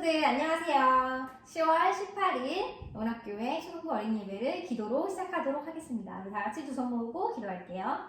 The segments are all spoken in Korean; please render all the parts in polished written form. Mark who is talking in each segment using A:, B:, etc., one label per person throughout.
A: 친구들 안녕하세요. 10월 18일 원학교회 초등부 어린이 예배를 기도로 시작하도록 하겠습니다. 우리 다 같이 두 손 모으고 기도할게요.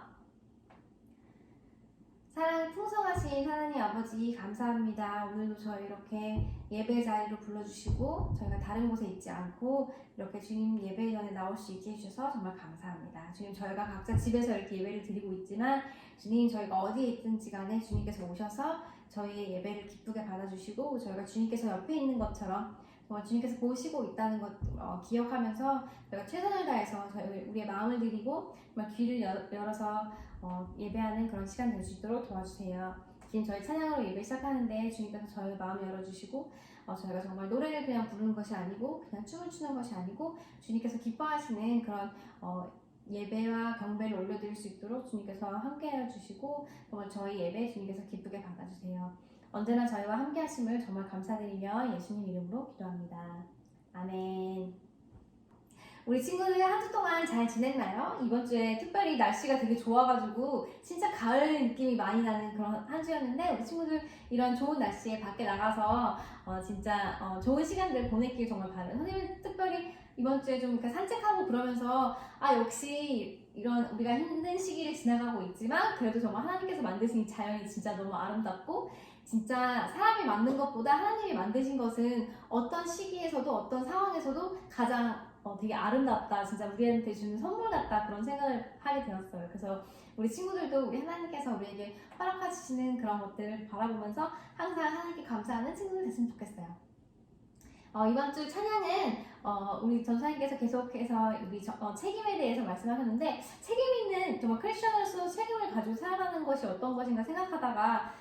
A: 사랑이 풍성하신 하나님 아버지 감사합니다. 오늘도 저희 이렇게 예배 자리로 불러주시고 저희가 다른 곳에 있지 않고 이렇게 주님 예배 전에 나올 수 있게 해주셔서 정말 감사합니다. 주님 저희가 각자 집에서 이렇게 예배를 드리고 있지만 주님 저희가 어디에 있든지 간에 주님께서 오셔서 저희의 예배를 기쁘게 받아주시고 저희가 주님께서 옆에 있는 것처럼 정말 주님께서 보시고 있다는 것 기억하면서 저희가 최선을 다해서 우리의 마음을 드리고 정말 귀를 열어서 예배하는 그런 시간 될 수 있도록 도와주세요. 지금 저희 찬양으로 예배 시작하는데 주님께서 저희 마음을 열어주시고 저희가 정말 노래를 그냥 부르는 것이 아니고 그냥 춤을 추는 것이 아니고 주님께서 기뻐하시는 그런 예배와 경배를 올려드릴 수 있도록 주님께서 함께 해주시고 정말 저희 예배 주님께서 기쁘게 받아주세요. 언제나 저희와 함께 하심을 정말 감사드리며 예수님 이름으로 기도합니다. 아멘. 우리 친구들 한 주 동안 잘 지냈나요? 이번 주에 특별히 날씨가 되게 좋아가지고 진짜 가을 느낌이 많이 나는 그런 한 주였는데 우리 친구들 이런 좋은 날씨에 밖에 나가서 진짜 좋은 시간들 보냈길 정말 바라요. 선생님은 특별히 이번 주에 좀 산책하고 그러면서 역시 이런 우리가 힘든 시기를 지나가고 있지만 그래도 정말 하나님께서 만드신 이 자연이 진짜 너무 아름답고 진짜 사람이 만든 것보다 하나님이 만드신 것은 어떤 시기에서도 어떤 상황에서도 가장 되게 아름답다, 진짜 우리한테 주는 선물 같다 그런 생각을 하게 되었어요. 그래서 우리 친구들도 우리 하나님께서 우리에게 허락하시는 그런 것들을 바라보면서 항상 하나님께 감사하는 친구들 됐으면 좋겠어요. 이번 주 찬양은 우리 전사님께서 계속해서 우리 책임에 대해서 말씀하셨는데 책임 있는 정말 크리스천으로서 책임을 가지고 살아가는 것이 어떤 것인가 생각하다가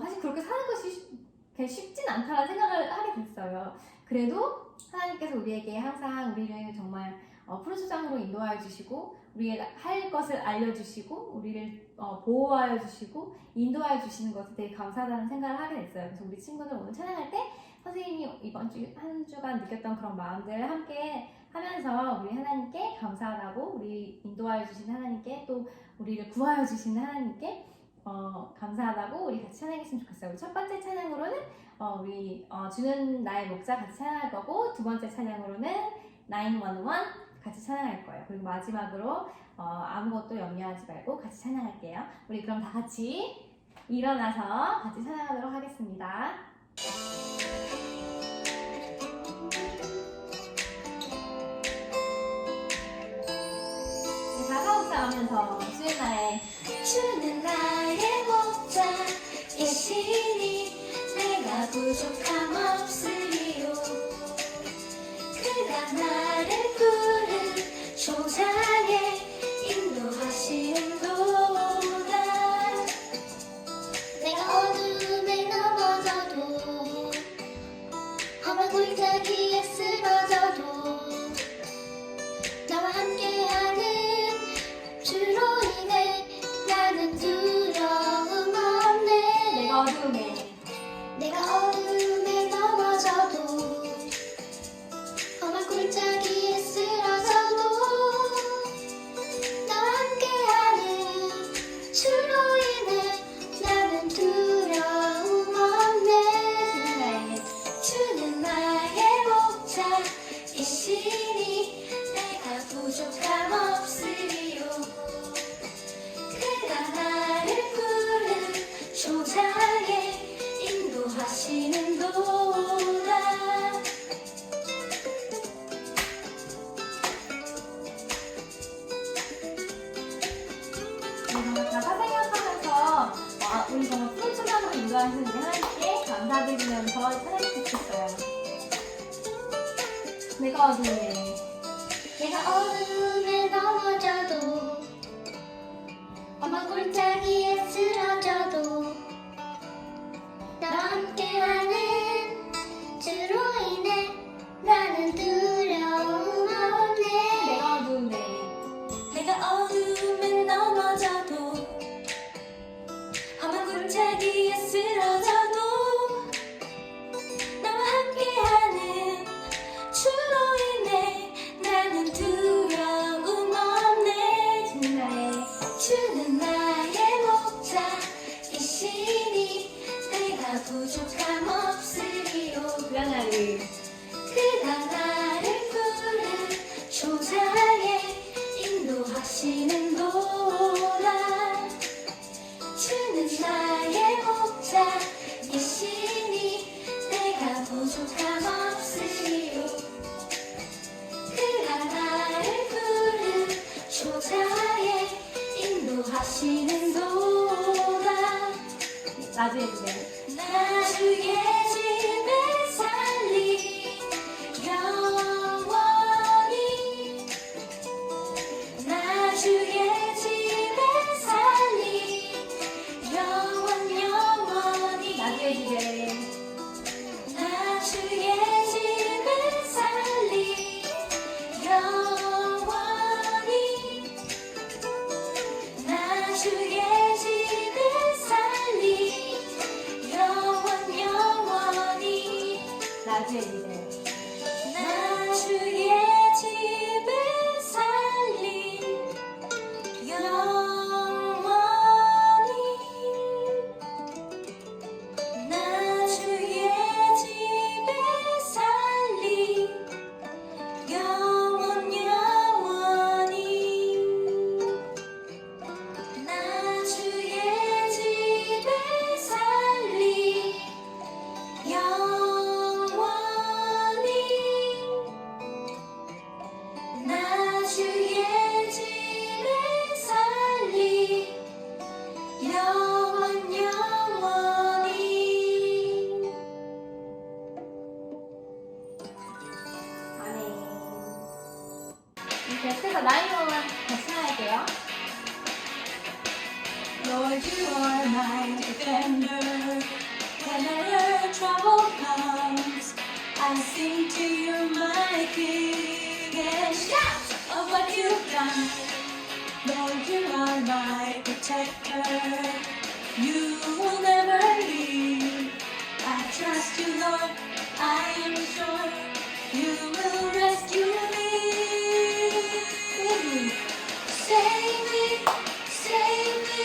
A: 사실 그렇게 사는 것이 쉽진 않다는 생각을 하게 됐어요. 그래도 하나님께서 우리에게 항상 우리를 정말 푸른 수장으로 인도하여 주시고 우리의 할 것을 알려주시고 우리를 보호하여 주시고 인도하여 주시는 것에 되게 감사하다는 생각을 하게 됐어요. 그래서 우리 친구들 오늘 찬양할 때 선생님이 이번 주 한 주간 느꼈던 그런 마음들 함께 하면서 우리 하나님께 감사하다고 우리 인도하여 주신 하나님께 또 우리를 구하여 주신 하나님께 감사하다고 우리 같이 찬양했으면 좋겠어요. 우리 첫 번째 찬양으로는 우리 주는 나의 목자 같이 찬양할 거고 두 번째 찬양으로는 911 같이 찬양할 거예요. 그리고 마지막으로 아무것도 염려하지 말고 같이 찬양할게요. 우리 그럼 다 같이 일어나서 같이 찬양하도록 하겠습니다. 다가오면서
B: 주는 나의 목자 계시니 내가 부족함 없으리요. 그가 나를 푸른 초장에 인도하시는도다. 내가 어둠에 넘어져도 험한 골짜기에 쓰러져도 나와 함께하는 주로 인해 나는 두려움 없네. 내가 어둠에 넘어져도 험한 골짜기에 쓰러져도 나와 함께하는 주로 인해 나는 두려움 없네. 주는 나의 목자이시니 내가 부족함 없으리요. 그가 나를 푸른 초장에 인도하시는도다.
A: 가사 생각하면서 우리 정말 푸른 초장으로 인도하시는 우리 하나님께 감사드리면서 찬양했으면 좋겠어요. 내가
B: 어둠에 넘어져도 험한 골짜기에 쓰러져도 나와 함께하는 주로 인해 나는 두려움 없네. 내가 어둠에 넘어져도 험한 골짜기에 쓰러져도 나와 함께하는 주로 인해 나는 두려움 없네. 주는 나의 목자이시니 내가 부족함 없으리요.
A: 주변아리
B: 그가 나를 부른 초장에 인도하시는 도라 주는 나의 목자이시니 내가 부족함 없으리요 그가 나를 부른 초장에 인도하시는 도라
A: 나중에 주세요.
B: 나 주의 집에 살리 영원히 나 주의 집에 살리 영원히
A: 나중에 주세요.
B: 나 주의 집에 살리 영원히 나 주의 집에 살리 영원히
A: 나중에 주세요.
B: 나 주의 집에 살리 영원히 나 주의 집에 살리 영원히 나 주의 집에 살리 영원히 나 주의 집에 살리 영원히
A: 아멘. 이렇게 해서 나이로만 같이 할게요.
B: Lord, you are my defender. Whenever trouble comes, I sing to you, my King, and shout of what you've done. Lord, you are my protector. You will never leave. I trust you, Lord. I am sure you will rescue me. Save me, save me.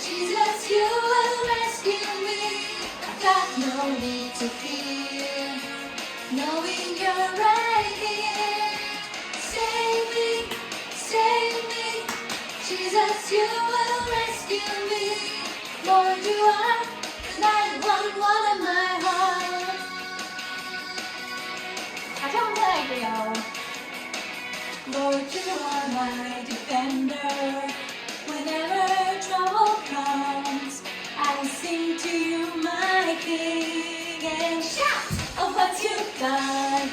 B: Jesus, you will rescue me. I've got no need to fear, knowing you're right here. Save me, save me. Jesus, you will rescue me. Lord, you are the 911 of my heart.
A: 다시 한번 할게요.
B: Lord, you are my defender. Whenever trouble comes, I sing to you, my King, and shout of what you've done.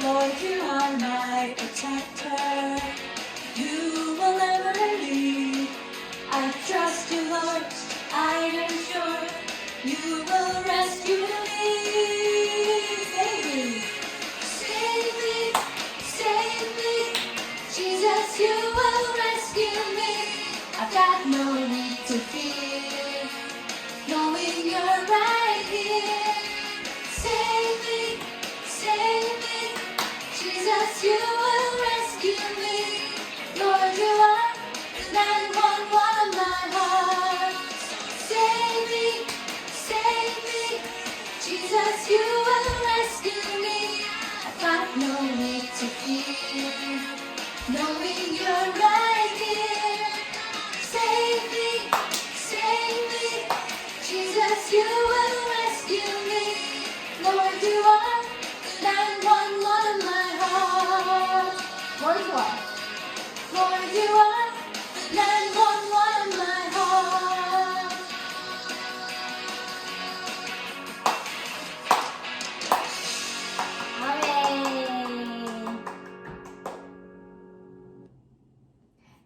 B: Lord, you are my protector. You will never leave. I trust you, Lord. I am sure you will rescue me. Save me. Save me, save me. Jesus, you will rescue me. I've got no need to fear, knowing you're right here. Save me, save me. Jesus, you will rescue me. Lord, you are the 911 of my heart. Save me, save me. Jesus, you will rescue me. I've got no need to fear, knowing you're right here. Save me, save me. Jesus, you will rescue me. Lord, you are the 911 of my heart.
A: 머리 좋아.
B: Lord, you are the 911 of my heart.
A: 아멘.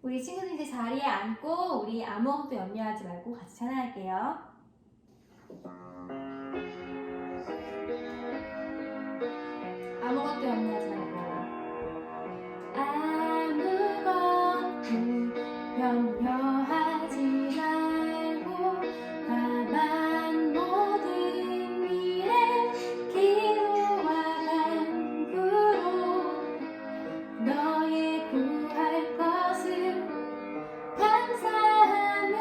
A: 우리 친구들 이제 자리에 앉고 우리 아무것도 염려하지 말고 같이 찬양할게요. 아무것도 염려하지 말고. 아무것도 염려하지 말고 다만 모든 일에 기도와 간구로 너의 구할 것을 감사함으로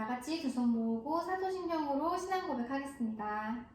A: 다 같이 두 손 모으고 사도신경으로 신앙 고백하겠습니다.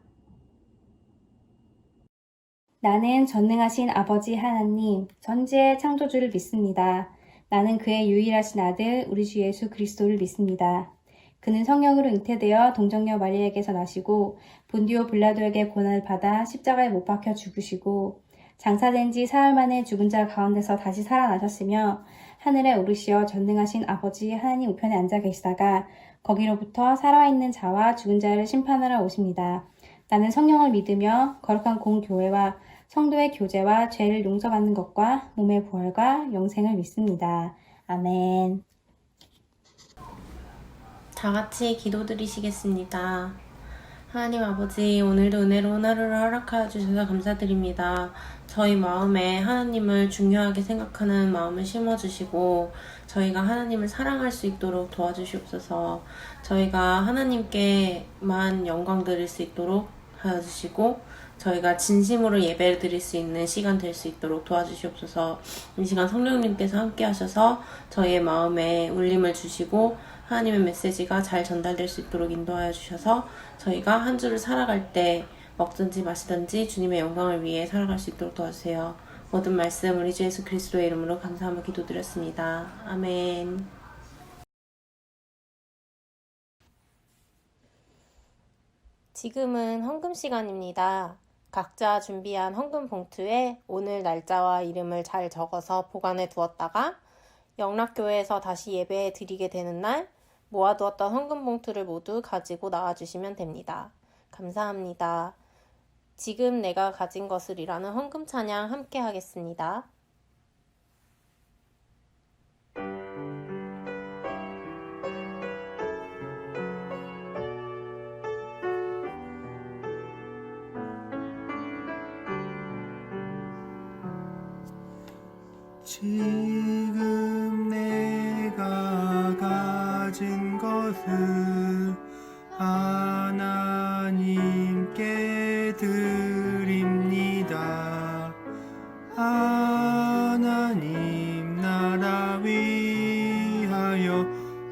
A: 나는 전능하신 아버지 하나님, 전지의 창조주를 믿습니다. 나는 그의 유일하신 아들, 우리 주 예수 그리스도를 믿습니다. 그는 성령으로 잉태되어 동정녀 마리아에게서 나시고 본디오 빌라도에게 고난을 받아 십자가에 못 박혀 죽으시고 장사된 지 사흘 만에 죽은 자 가운데서 다시 살아나셨으며 하늘에 오르시어 전능하신 아버지 하나님 우편에 앉아 계시다가 거기로부터 살아있는 자와 죽은 자를 심판하러 오십니다. 나는 성령을 믿으며 거룩한 공교회와 성도의 교제와 죄를 용서받는 것과 몸의 부활과 영생을 믿습니다. 아멘.
C: 다 같이 기도드리시겠습니다. 하나님 아버지, 오늘도 은혜로운 하루를 허락하여 주셔서 감사드립니다. 저희 마음에 하나님을 중요하게 생각하는 마음을 심어주시고 저희가 하나님을 사랑할 수 있도록 도와주시옵소서. 저희가 하나님께만 영광 드릴 수 있도록 하여 주시고 저희가 진심으로 예배를 드릴 수 있는 시간 될 수 있도록 도와주시옵소서. 이 시간 성령님께서 함께 하셔서 저희의 마음에 울림을 주시고 하나님의 메시지가 잘 전달될 수 있도록 인도하여 주셔서 저희가 한 주를 살아갈 때 먹든지 마시든지 주님의 영광을 위해 살아갈 수 있도록 도와주세요. 모든 말씀 우리 주 예수 그리스도의 이름으로 감사하며 기도드렸습니다. 아멘. 지금은 헌금 시간입니다. 각자 준비한 헌금 봉투에 오늘 날짜와 이름을 잘 적어서 보관해 두었다가 영락교회에서 다시 예배 드리게 되는 날 모아두었던 헌금 봉투를 모두 가지고 나와주시면 됩니다. 감사합니다. 지금 내가 가진 것을이라는 헌금 찬양 함께 하겠습니다.
D: 지금 내가 가진 것을 하나님께 드립니다. 하나님 나라 위하여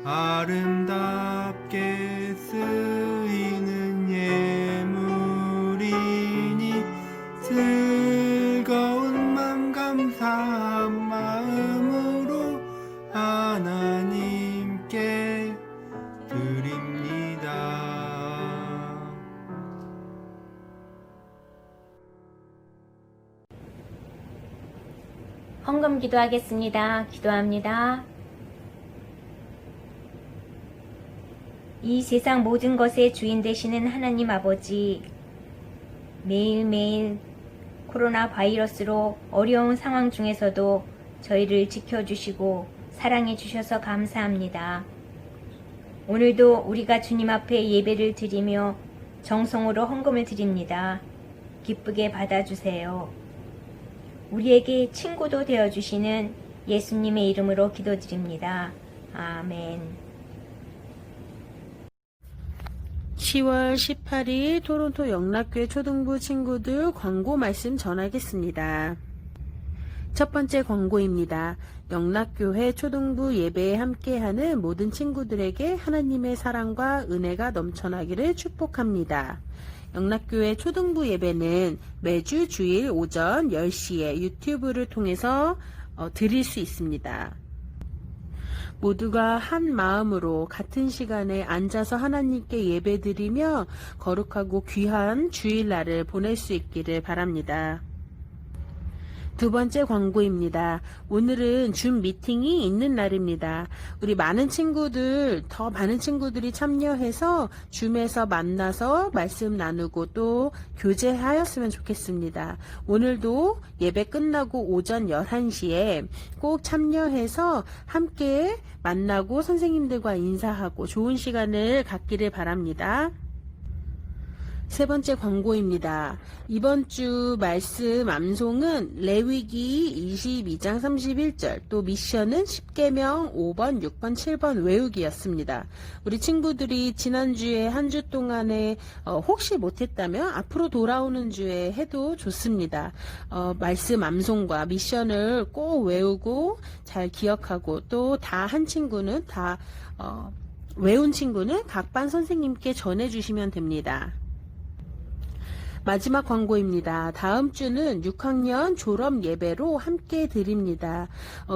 D: 아름답게 쓰이는 예물이니 즐거운 맘 감사한 마음으로 하나님께 드립니다.
E: 헌금 기도하겠습니다. 기도합니다. 이 세상 모든 것의 주인 되시는 하나님 아버지, 매일매일 코로나 바이러스로 어려운 상황 중에서도 저희를 지켜주시고 사랑해 주셔서 감사합니다. 오늘도 우리가 주님 앞에 예배를 드리며 정성으로 헌금을 드립니다. 기쁘게 받아주세요. 우리에게 친구도 되어주시는 예수님의 이름으로 기도드립니다. 아멘.
C: 10월 18일 토론토 영락교회 초등부 친구들 광고 말씀 전하겠습니다. 첫 번째 광고입니다. 영락교회 초등부 예배에 함께하는 모든 친구들에게 하나님의 사랑과 은혜가 넘쳐나기를 축복합니다. 영락교회 초등부 예배는 매주 주일 오전 10시에 유튜브를 통해서 드릴 수 있습니다. 모두가 한 마음으로 같은 시간에 앉아서 하나님께 예배드리며 거룩하고 귀한 주일날을 보낼 수 있기를 바랍니다. 두 번째 광고입니다. 오늘은 줌 미팅이 있는 날입니다. 우리 더 많은 친구들이 참여해서 줌에서 만나서 말씀 나누고 또 교제하였으면 좋겠습니다. 오늘도 예배 끝나고 오전 11시에 꼭 참여해서 함께 만나고 선생님들과 인사하고 좋은 시간을 갖기를 바랍니다. 세 번째 광고입니다. 이번 주 말씀 암송은 레위기 22장 31절, 또 미션은 10계명 5번, 6번, 7번 외우기였습니다. 우리 친구들이 지난주에 한 주 동안에 혹시 못했다면 앞으로 돌아오는 주에 해도 좋습니다. 말씀 암송과 미션을 꼭 외우고 잘 기억하고 또 다 한 친구는 다 외운 친구는 각 반 선생님께 전해주시면 됩니다. 마지막 광고입니다. 다음 주는 6학년 졸업 예배로 함께 드립니다.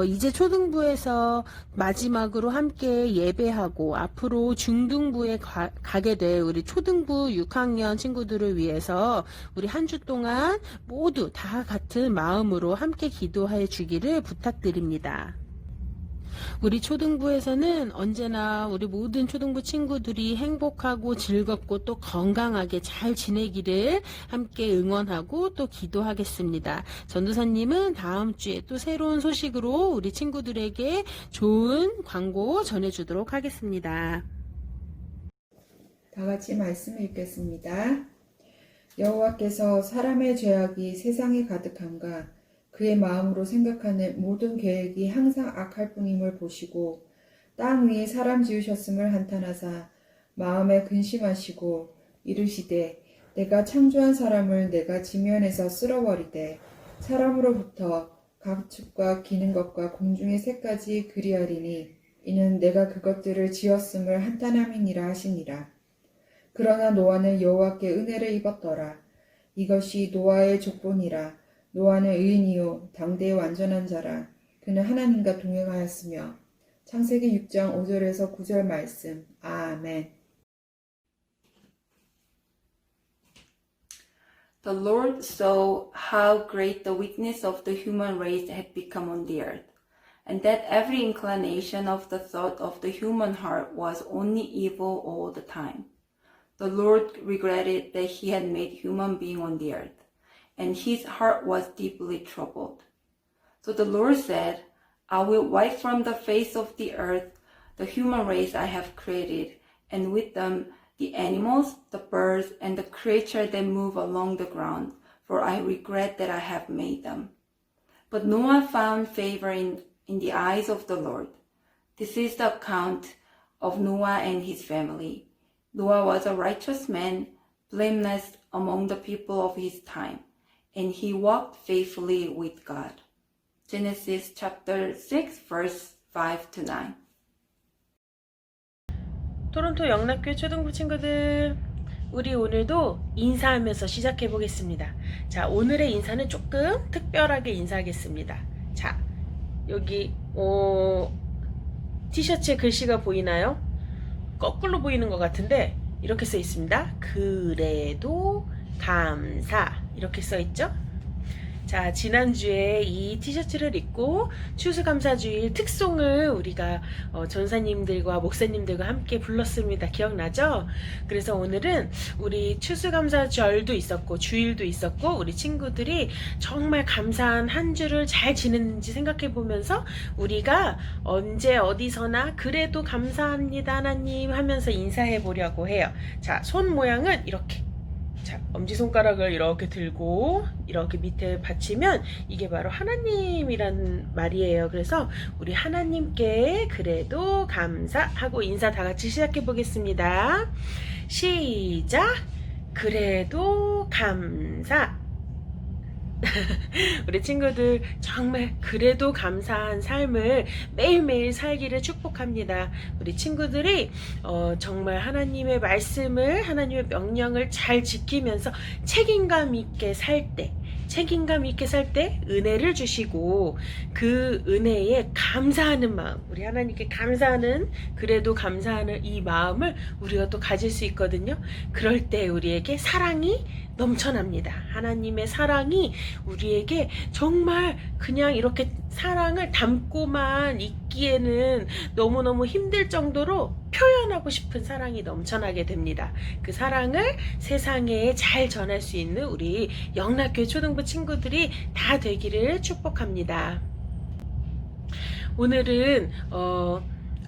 C: 이제 초등부에서 마지막으로 함께 예배하고 앞으로 중등부에 가게 될 우리 초등부 6학년 친구들을 위해서 우리 한 주 동안 모두 다 같은 마음으로 함께 기도해 주기를 부탁드립니다. 우리 초등부에서는 언제나 우리 모든 초등부 친구들이 행복하고 즐겁고 또 건강하게 잘 지내기를 함께 응원하고 또 기도하겠습니다. 전도사님은 다음 주에 또 새로운 소식으로 우리 친구들에게 좋은 광고 전해주도록 하겠습니다.
F: 다 같이 말씀을 읽겠습니다. 여호와께서 사람의 죄악이 세상에 가득함과 그의 마음으로 생각하는 모든 계획이 항상 악할 뿐임을 보시고 땅 위에 사람 지으셨음을 한탄하사 마음에 근심하시고 이르시되 내가 창조한 사람을 내가 지면에서 쓸어버리되 사람으로부터 가축과 기는 것과 공중의 새까지 그리하리니 이는 내가 그것들을 지었음을 한탄함이니라 하시니라. 그러나 노아는 여호와께 은혜를 입었더라. 이것이 노아의 족본이라. 노아는 의인이요 당대의 완전한 자라. 그는 하나님과 동행하였으며. 창세기 6장 5절에서 9절 말씀. 아멘.
G: The Lord saw how great the weakness of the human race had become on the earth, and that every inclination of the thought of the human heart was only evil all the time. The Lord regretted that he had made human being on the earth, and his heart was deeply troubled. So the Lord said, I will wipe from the face of the earth the human race I have created, and with them the animals, the birds, and the creatures that move along the ground, for I regret that I have made them. But Noah found favor in the eyes of the Lord. This is the account of Noah and his family. Noah was a righteous man, blameless among the people of his time, and he walked faithfully with God. Genesis chapter 6, verse 5 to 9.
C: 토론토 영락교회 초등부 친구들, 우리 오늘도 인사하면서 시작해 보겠습니다. 자, 오늘의 인사는 조금 특별하게 인사하겠습니다. 자, 여기 티셔츠에 글씨가 보이나요? 거꾸로 보이는 것 같은데 이렇게 써 있습니다. 그래도 감사, 이렇게 써 있죠? 자, 지난주에 이 티셔츠를 입고 추수감사주일 특송을 우리가 전사님들과 목사님들과 함께 불렀습니다. 기억나죠? 그래서 오늘은 우리 추수감사절도 있었고 주일도 있었고 우리 친구들이 정말 감사한 한 주를 잘 지냈는지 생각해 보면서 우리가 언제 어디서나 그래도 감사합니다 하나님 하면서 인사해 보려고 해요. 자, 손 모양은 이렇게, 자, 엄지손가락을 이렇게 들고 이렇게 밑에 받치면 이게 바로 하나님이란 말이에요. 그래서 우리 하나님께 그래도 감사하고 인사 다 같이 시작해 보겠습니다. 시작! 그래도 감사. 우리 친구들 정말 그래도 감사한 삶을 매일매일 살기를 축복합니다. 우리 친구들이 정말 하나님의 말씀을, 하나님의 명령을 잘 지키면서 책임감 있게 살 때 은혜를 주시고 그 은혜에 감사하는 마음, 우리 하나님께 감사하는, 그래도 감사하는 이 마음을 우리가 또 가질 수 있거든요. 그럴 때 우리에게 사랑이 넘쳐납니다. 하나님의 사랑이 우리에게 정말 그냥 이렇게 사랑을 담고만 있기에는 너무너무 힘들 정도로 표현하고 싶은 사랑이 넘쳐나게 됩니다. 그 사랑을 세상에 잘 전할 수 있는 우리 영락교회 초등부 친구들이 다 되기를 축복합니다. 오늘은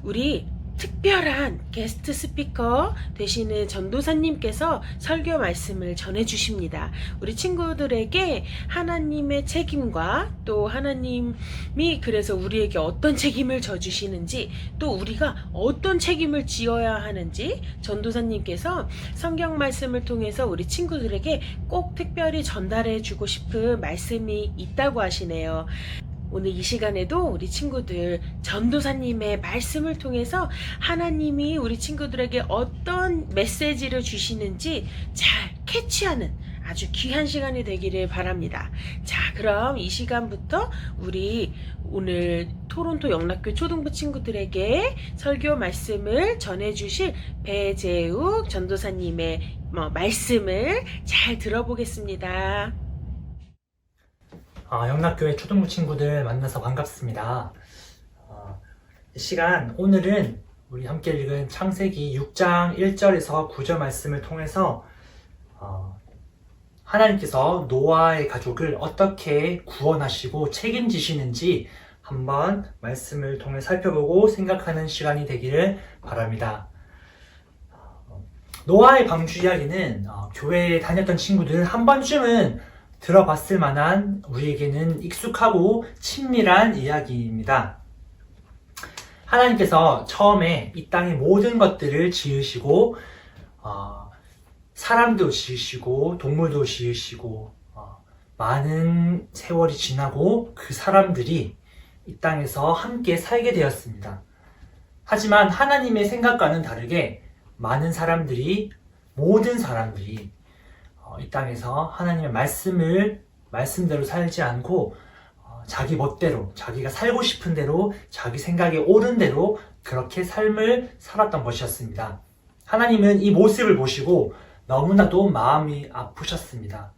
C: 우리 특별한 게스트 스피커 되시는 전도사님께서 설교 말씀을 전해주십니다. 우리 친구들에게 하나님의 책임과 또 하나님이 그래서 우리에게 어떤 책임을 져주시는지, 또 우리가 어떤 책임을 지어야 하는지 전도사님께서 성경 말씀을 통해서 우리 친구들에게 꼭 특별히 전달해 주고 싶은 말씀이 있다고 하시네요. 오늘 이 시간에도 우리 친구들 전도사님의 말씀을 통해서 하나님이 우리 친구들에게 어떤 메시지를 주시는지 잘 캐치하는 아주 귀한 시간이 되기를 바랍니다. 자, 그럼 이 시간부터 우리 오늘 토론토 영락교 초등부 친구들에게 설교 말씀을 전해주실 배재욱 전도사님의 말씀을 잘 들어보겠습니다.
H: 영락교회 초등부 친구들 만나서 반갑습니다. 이 시간 오늘은 우리 함께 읽은 창세기 6장 1절에서 9절 말씀을 통해서 하나님께서 노아의 가족을 어떻게 구원하시고 책임지시는지 한번 말씀을 통해 살펴보고 생각하는 시간이 되기를 바랍니다. 노아의 방주 이야기는 교회에 다녔던 친구들 한 번쯤은 들어봤을 만한 우리에게는 익숙하고 친밀한 이야기입니다. 하나님께서 처음에 이 땅의 모든 것들을 지으시고 사람도 지으시고 동물도 지으시고 많은 세월이 지나고 그 사람들이 이 땅에서 함께 살게 되었습니다. 하지만 하나님의 생각과는 다르게 많은 사람들이 모든 사람들이 이 땅에서 하나님의 말씀대로 살지 않고 자기 멋대로 자기가 살고 싶은 대로 자기 생각에 옳은 대로 그렇게 삶을 살았던 것이었습니다. 하나님은 이 모습을 보시고 너무나도 마음이 아프셨습니다.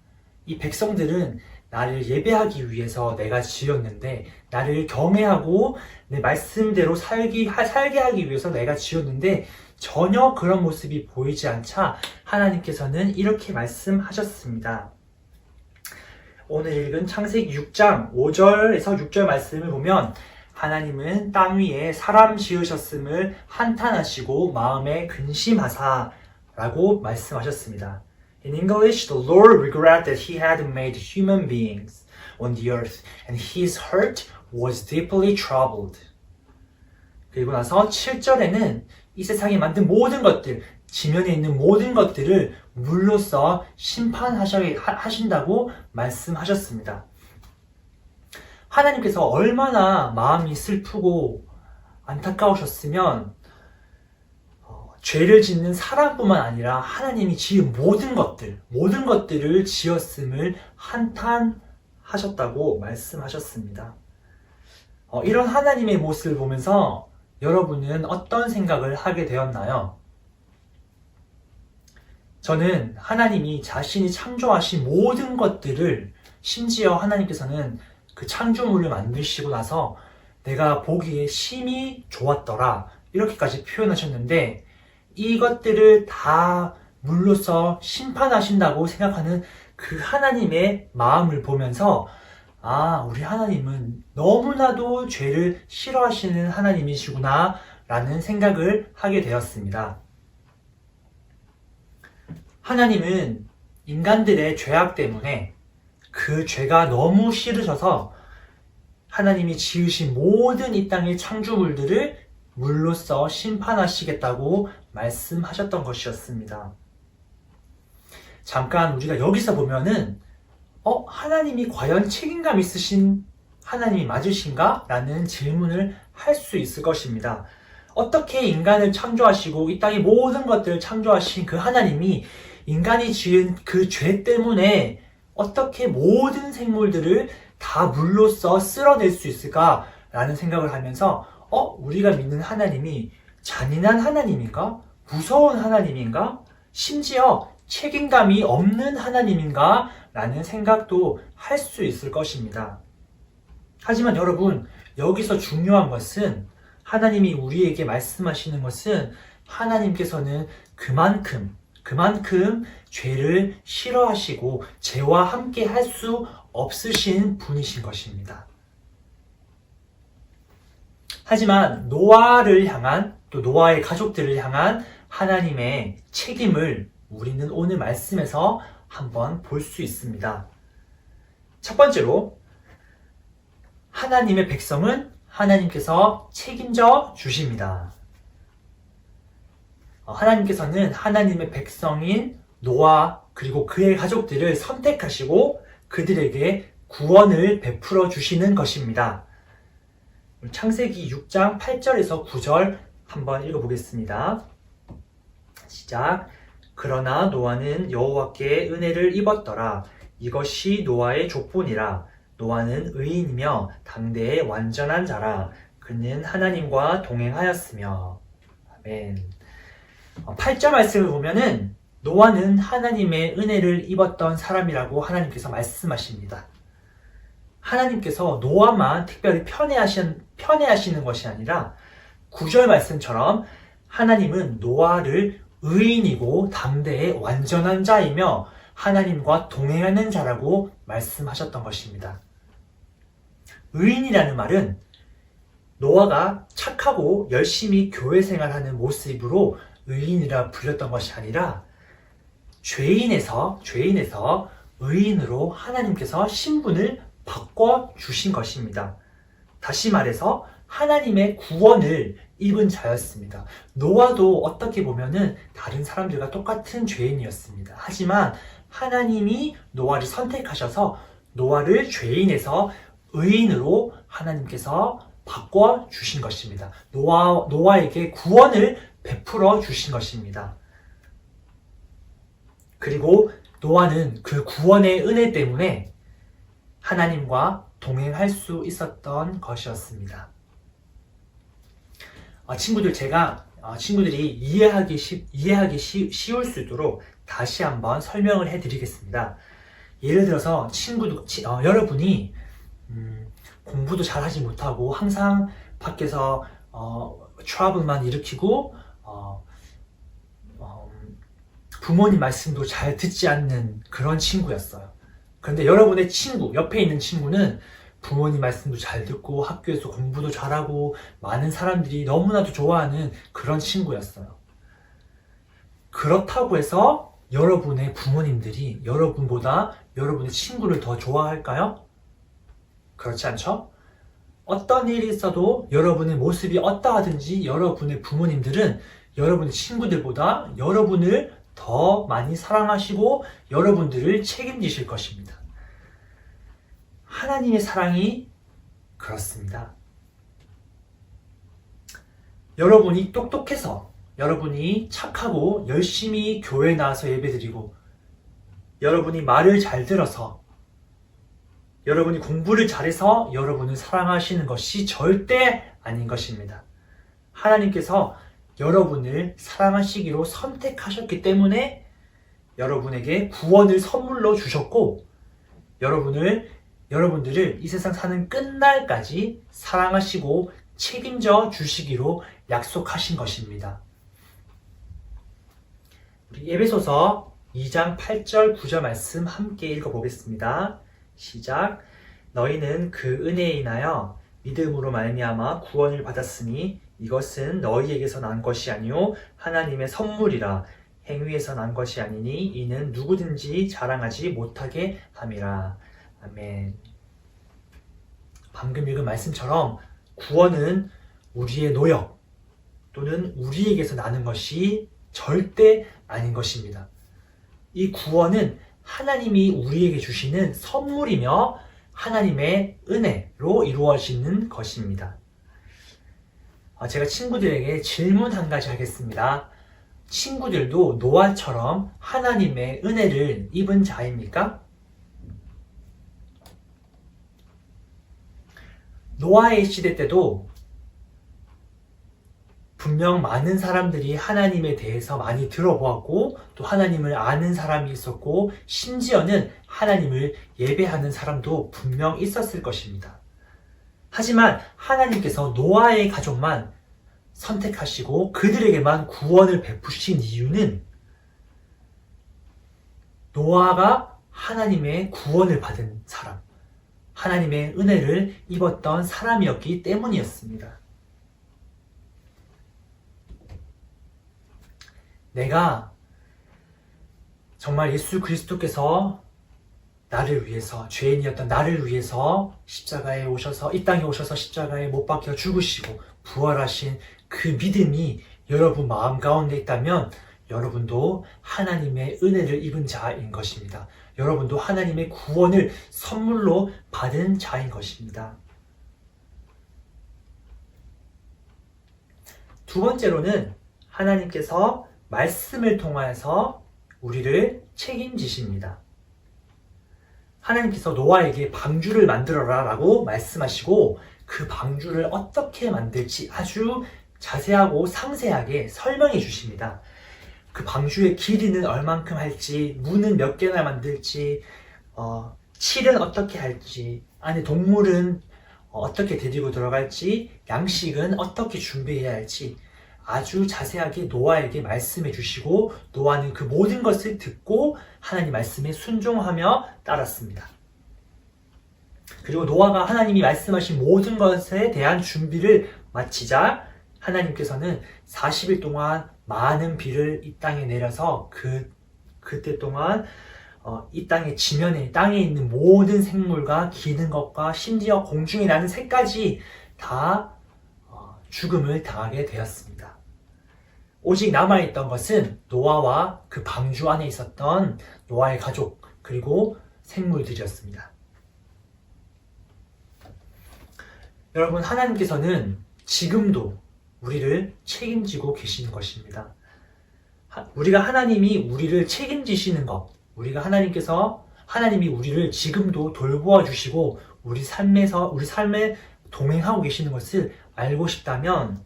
H: 이 백성들은 나를 예배하기 위해서 내가 지었는데 나를 경외하고 내 말씀대로 살게 하기 위해서 내가 지었는데 전혀 그런 모습이 보이지 않자 하나님께서는 이렇게 말씀하셨습니다. 오늘 읽은 창세기 6장 5절에서 6절 말씀을 보면 하나님은 땅 위에 사람 지으셨음을 한탄하시고 마음에 근심하사 라고 말씀하셨습니다. In English, the Lord regretted that he had made human beings on the earth and his heart was deeply troubled. 그리고 나서 7절에는 이 세상에 만든 모든 것들, 지면에 있는 모든 것들을 물로써 심판하신다고 말씀하셨습니다. 하나님께서 얼마나 마음이 슬프고 안타까우셨으면 죄를 짓는 사람뿐만 아니라 하나님이 지은 모든 것들을 지었음을 한탄하셨다고 말씀하셨습니다. 이런 하나님의 모습을 보면서 여러분은 어떤 생각을 하게 되었나요? 저는 하나님이 자신이 창조하신 모든 것들을 심지어 하나님께서는 그 창조물을 만드시고 나서 내가 보기에 심히 좋았더라 이렇게까지 표현하셨는데 이것들을 다 물로써 심판하신다고 생각하는 그 하나님의 마음을 보면서 우리 하나님은 너무나도 죄를 싫어하시는 하나님이시구나 라는 생각을 하게 되었습니다. 하나님은 인간들의 죄악 때문에 그 죄가 너무 싫으셔서 하나님이 지으신 모든 이 땅의 창조물들을 물로써 심판하시겠다고 말씀하셨던 것이었습니다. 잠깐 우리가 여기서 보면은 하나님이 과연 책임감 있으신 하나님이 맞으신가? 라는 질문을 할 수 있을 것입니다. 어떻게 인간을 창조하시고 이 땅의 모든 것들을 창조하신 그 하나님이 인간이 지은 그 죄 때문에 어떻게 모든 생물들을 다 물로써 쓸어낼 수 있을까? 라는 생각을 하면서 우리가 믿는 하나님이 잔인한 하나님인가? 무서운 하나님인가? 심지어 책임감이 없는 하나님인가? 라는 생각도 할 수 있을 것입니다. 하지만 여러분, 여기서 중요한 것은 하나님이 우리에게 말씀하시는 것은 하나님께서는 그만큼 죄를 싫어하시고 죄와 함께 할 수 없으신 분이신 것입니다. 하지만 노아를 향한 또 노아의 가족들을 향한 하나님의 책임을 우리는 오늘 말씀에서 한번 볼 수 있습니다. 첫 번째로 하나님의 백성은 하나님께서 책임져 주십니다. 하나님께서는 하나님의 백성인 노아 그리고 그의 가족들을 선택하시고 그들에게 구원을 베풀어 주시는 것입니다. 창세기 6장 8절에서 9절 한번 읽어보겠습니다. 시작. 그러나 노아는 여호와께 은혜를 입었더라. 이것이 노아의 족본이라. 노아는 의인이며 당대의 완전한 자라. 그는 하나님과 동행하였으며. 아멘. 8절 말씀을 보면은 노아는 하나님의 은혜를 입었던 사람이라고 하나님께서 말씀하십니다. 하나님께서 노아만 특별히 편애하시는 것이 아니라 9절 말씀처럼 하나님은 노아를 의인이고 당대의 완전한 자이며 하나님과 동행하는 자라고 말씀하셨던 것입니다. 의인이라는 말은 노아가 착하고 열심히 교회 생활하는 모습으로 의인이라 불렸던 것이 아니라 죄인에서 의인으로 하나님께서 신분을 바꿔주신 것입니다. 다시 말해서 하나님의 구원을 입은 자였습니다. 노아도 어떻게 보면은 다른 사람들과 똑같은 죄인이었습니다. 하지만 하나님이 노아를 선택하셔서 노아를 죄인에서 의인으로 하나님께서 바꿔주신 것입니다. 노아에게 구원을 베풀어 주신 것입니다. 그리고 노아는 그 구원의 은혜 때문에 하나님과 동행할 수 있었던 것이었습니다. 친구들, 제가 친구들이 이해하기 쉬울 수 있도록 다시 한번 설명을 해드리겠습니다. 예를 들어서 여러분이 공부도 잘하지 못하고 항상 밖에서 트러블만 일으키고 부모님 말씀도 잘 듣지 않는 그런 친구였어요. 그런데 여러분의 옆에 있는 친구는 부모님 말씀도 잘 듣고 학교에서 공부도 잘하고 많은 사람들이 너무나도 좋아하는 그런 친구였어요. 그렇다고 해서 여러분의 부모님들이 여러분보다 여러분의 친구를 더 좋아할까요? 그렇지 않죠? 어떤 일이 있어도 여러분의 모습이 어떠하든지 여러분의 부모님들은 여러분의 친구들보다 여러분을 더 많이 사랑하시고 여러분들을 책임지실 것입니다. 하나님의 사랑이 그렇습니다. 여러분이 똑똑해서, 여러분이 착하고 열심히 교회에 나와서 예배드리고, 여러분이 말을 잘 들어서, 여러분이 공부를 잘해서 여러분을 사랑하시는 것이 절대 아닌 것입니다. 하나님께서 여러분을 사랑하시기로 선택하셨기 때문에 여러분에게 구원을 선물로 주셨고, 여러분들을 이 세상 사는 끝날까지 사랑하시고 책임져 주시기로 약속하신 것입니다. 우리 에베소서 2장 8절 9절 말씀 함께 읽어보겠습니다. 시작. 너희는 그 은혜에 인하여 믿음으로 말미암아 구원을 받았으니 이것은 너희에게서 난 것이 아니요 하나님의 선물이라. 행위에서 난 것이 아니니 이는 누구든지 자랑하지 못하게 함이라. 아멘. 방금 읽은 말씀처럼 구원은 우리의 노력 또는 우리에게서 나는 것이 절대 아닌 것입니다. 이 구원은 하나님이 우리에게 주시는 선물이며 하나님의 은혜로 이루어지는 것입니다. 제가 친구들에게 질문 한 가지 하겠습니다. 친구들도 노아처럼 하나님의 은혜를 입은 자입니까? 노아의 시대 때도 분명 많은 사람들이 하나님에 대해서 많이 들어보았고 또 하나님을 아는 사람이 있었고 심지어는 하나님을 예배하는 사람도 분명 있었을 것입니다. 하지만 하나님께서 노아의 가족만 선택하시고 그들에게만 구원을 베푸신 이유는 노아가 하나님의 구원을 받은 사람, 하나님의 은혜를 입었던 사람이었기 때문이었습니다. 내가 정말 예수 그리스도께서 나를 위해서, 죄인이었던 나를 위해서 십자가에 오셔서, 이 땅에 오셔서 십자가에 못 박혀 죽으시고 부활하신 그 믿음이 여러분 마음 가운데 있다면 여러분도 하나님의 은혜를 입은 자인 것입니다. 여러분도 하나님의 구원을 선물로 받은 자인 것입니다. 두 번째로는 하나님께서 말씀을 통하여서 우리를 책임지십니다. 하나님께서 노아에게 방주를 만들어라 라고 말씀하시고 그 방주를 어떻게 만들지 아주 자세하고 상세하게 설명해 주십니다. 그 방주의 길이는 얼만큼 할지, 문은 몇 개나 만들지, 칠은 어떻게 할지, 안에 동물은 어떻게 데리고 들어갈지, 양식은 어떻게 준비해야 할지 아주 자세하게 노아에게 말씀해 주시고 노아는 그 모든 것을 듣고 하나님 말씀에 순종하며 따랐습니다. 그리고 노아가 하나님이 말씀하신 모든 것에 대한 준비를 마치자 하나님께서는 40일 동안 많은 비를 이 땅에 내려서 그때 동안 이 땅의 지면에 땅에 있는 모든 생물과 기는 것과 심지어 공중에 나는 새까지 다 죽음을 당하게 되었습니다. 오직 남아있던 것은 노아와 그 방주 안에 있었던 노아의 가족 그리고 생물들이었습니다. 여러분, 하나님께서는 지금도 우리를 책임지고 계시는 것입니다. 우리가 하나님이 우리를 책임지시는 것, 하나님이 우리를 지금도 돌보아 주시고 우리 삶에 동행하고 계시는 것을 알고 싶다면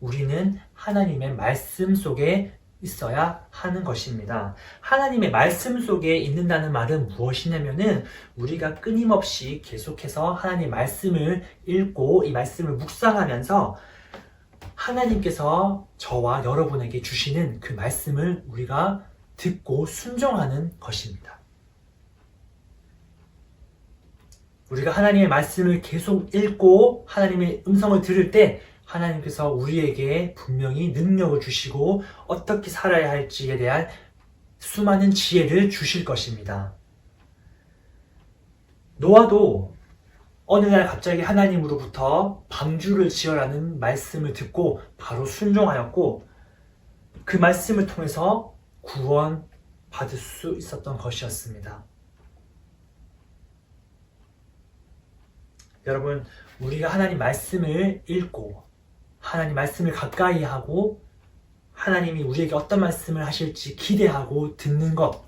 H: 우리는 하나님의 말씀 속에 있어야 하는 것입니다. 하나님의 말씀 속에 있는다는 말은 무엇이냐면은 우리가 끊임없이 계속해서 하나님의 말씀을 읽고 이 말씀을 묵상하면서 하나님께서 저와 여러분에게 주시는 그 말씀을 우리가 듣고 순종하는 것입니다. 우리가 하나님의 말씀을 계속 읽고 하나님의 음성을 들을 때 하나님께서 우리에게 분명히 능력을 주시고 어떻게 살아야 할지에 대한 수많은 지혜를 주실 것입니다. 노아도 어느 날 갑자기 하나님으로부터 방주를 지으라는 말씀을 듣고 바로 순종하였고 그 말씀을 통해서 구원받을 수 있었던 것이었습니다. 여러분, 우리가 하나님 말씀을 읽고 하나님 말씀을 가까이 하고 하나님이 우리에게 어떤 말씀을 하실지 기대하고 듣는 것,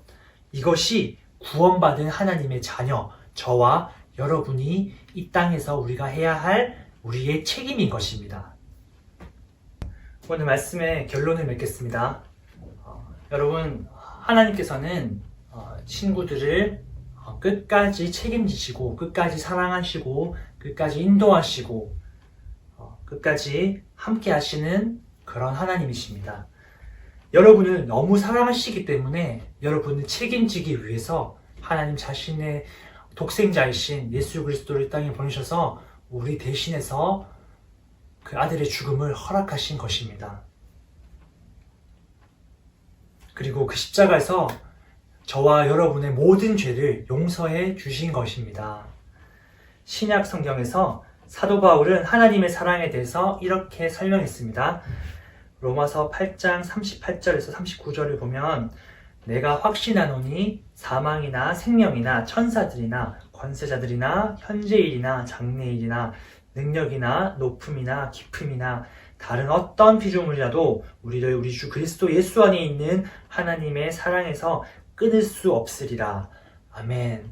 H: 이것이 구원받은 하나님의 자녀, 저와 여러분이 이 땅에서 우리가 해야 할 우리의 책임인 것입니다. 오늘 말씀의 결론을 맺겠습니다. 여러분, 하나님께서는 친구들을 끝까지 책임지시고 끝까지 사랑하시고 끝까지 인도하시고 끝까지 함께 하시는 그런 하나님이십니다. 여러분을 너무 사랑하시기 때문에 여러분을 책임지기 위해서 하나님 자신의 독생자이신 예수 그리스도를 이 땅에 보내셔서 우리 대신해서 그 아들의 죽음을 허락하신 것입니다. 그리고 그 십자가에서 저와 여러분의 모든 죄를 용서해 주신 것입니다. 신약 성경에서 사도 바울은 하나님의 사랑에 대해서 이렇게 설명했습니다. 로마서 8장 38절에서 39절을 보면 내가 확신하노니 사망이나 생명이나 천사들이나 권세자들이나 현재일이나 장래일이나 능력이나 높음이나 깊음이나 다른 어떤 피조물이라도 우리를 우리 주 그리스도 예수 안에 있는 하나님의 사랑에서 끊을 수 없으리라. 아멘.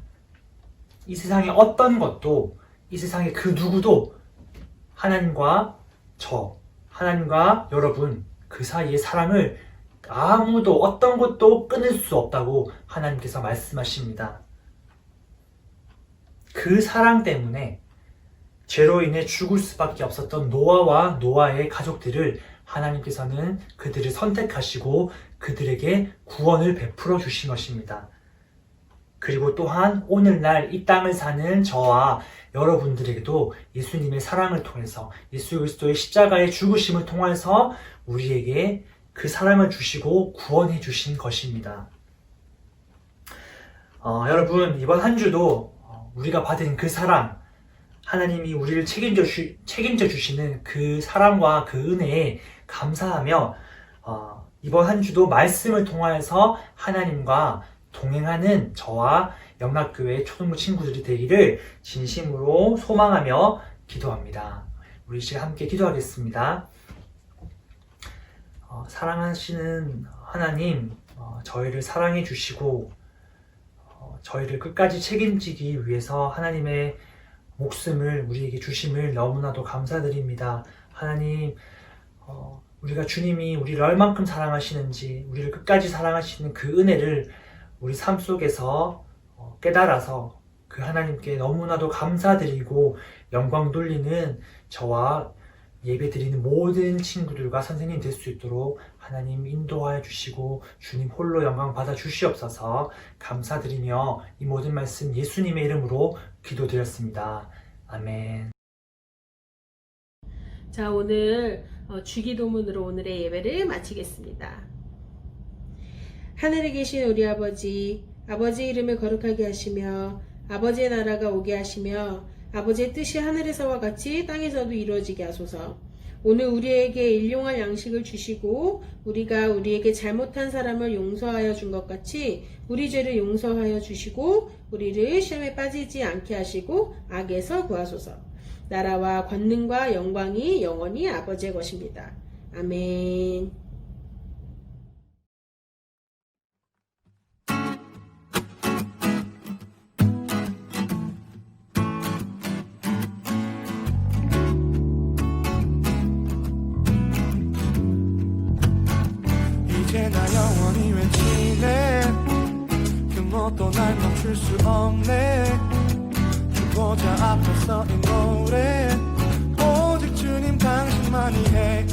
H: 이 세상의 어떤 것도 이 세상의 그 누구도 하나님과 하나님과 여러분 그 사이의 사랑을 아무도 어떤 것도 끊을 수 없다고 하나님께서 말씀하십니다. 그 사랑 때문에 죄로 인해 죽을 수밖에 없었던 노아와 노아의 가족들을 하나님께서는 그들을 선택하시고 그들에게 구원을 베풀어 주신 것입니다. 그리고 또한 오늘날 이 땅을 사는 저와 여러분들에게도 예수님의 사랑을 통해서 예수 그리스도의 십자가의 죽으심을 통해서 우리에게 그 사랑을 주시고 구원해 주신 것입니다. 여러분, 이번 한 주도 우리가 받은 그 사랑, 하나님이 우리를 책임져 주시는 그 사랑과 그 은혜에 감사하며 이번 한 주도 말씀을 통하여서 하나님과 동행하는 저와 영락교회 초등부 친구들이 되기를 진심으로 소망하며 기도합니다. 우리 시간 함께 기도하겠습니다. 사랑하시는 하나님, 저희를 사랑해 주시고 저희를 끝까지 책임지기 위해서 하나님의 목숨을 우리에게 주심을 너무나도 감사드립니다. 하나님, 우리가 주님이 우리를 얼만큼 사랑하시는지, 우리를 끝까지 사랑하시는 그 은혜를 우리 삶 속에서 깨달아서 그 하나님께 너무나도 감사드리고 영광 돌리는 저와 예배 드리는 모든 친구들과 선생님 될 수 있도록 하나님 인도하여 주시고 주님 홀로 영광 받아 주시옵소서. 감사드리며 이 모든 말씀 예수님의 이름으로 기도드렸습니다. 아멘.
C: 자, 오늘 주기도문으로 오늘의 예배를 마치겠습니다. 하늘에 계신 우리 아버지, 아버지의 이름을 거룩하게 하시며 아버지의 나라가 오게 하시며 아버지의 뜻이 하늘에서와 같이 땅에서도 이루어지게 하소서. 오늘 우리에게 일용할 양식을 주시고 우리가 우리에게 잘못한 사람을 용서하여 준 것 같이 우리 죄를 용서하여 주시고 우리를 시험에 빠지지 않게 하시고 악에서 구하소서. 나라와 권능과 영광이 영원히 아버지의 것입니다. 아멘.
D: 이제 나 영원히 외치네 그 무엇도 날 멈출 수 없네 보자 앞에 서인 노래 오직 주님 당신만이 해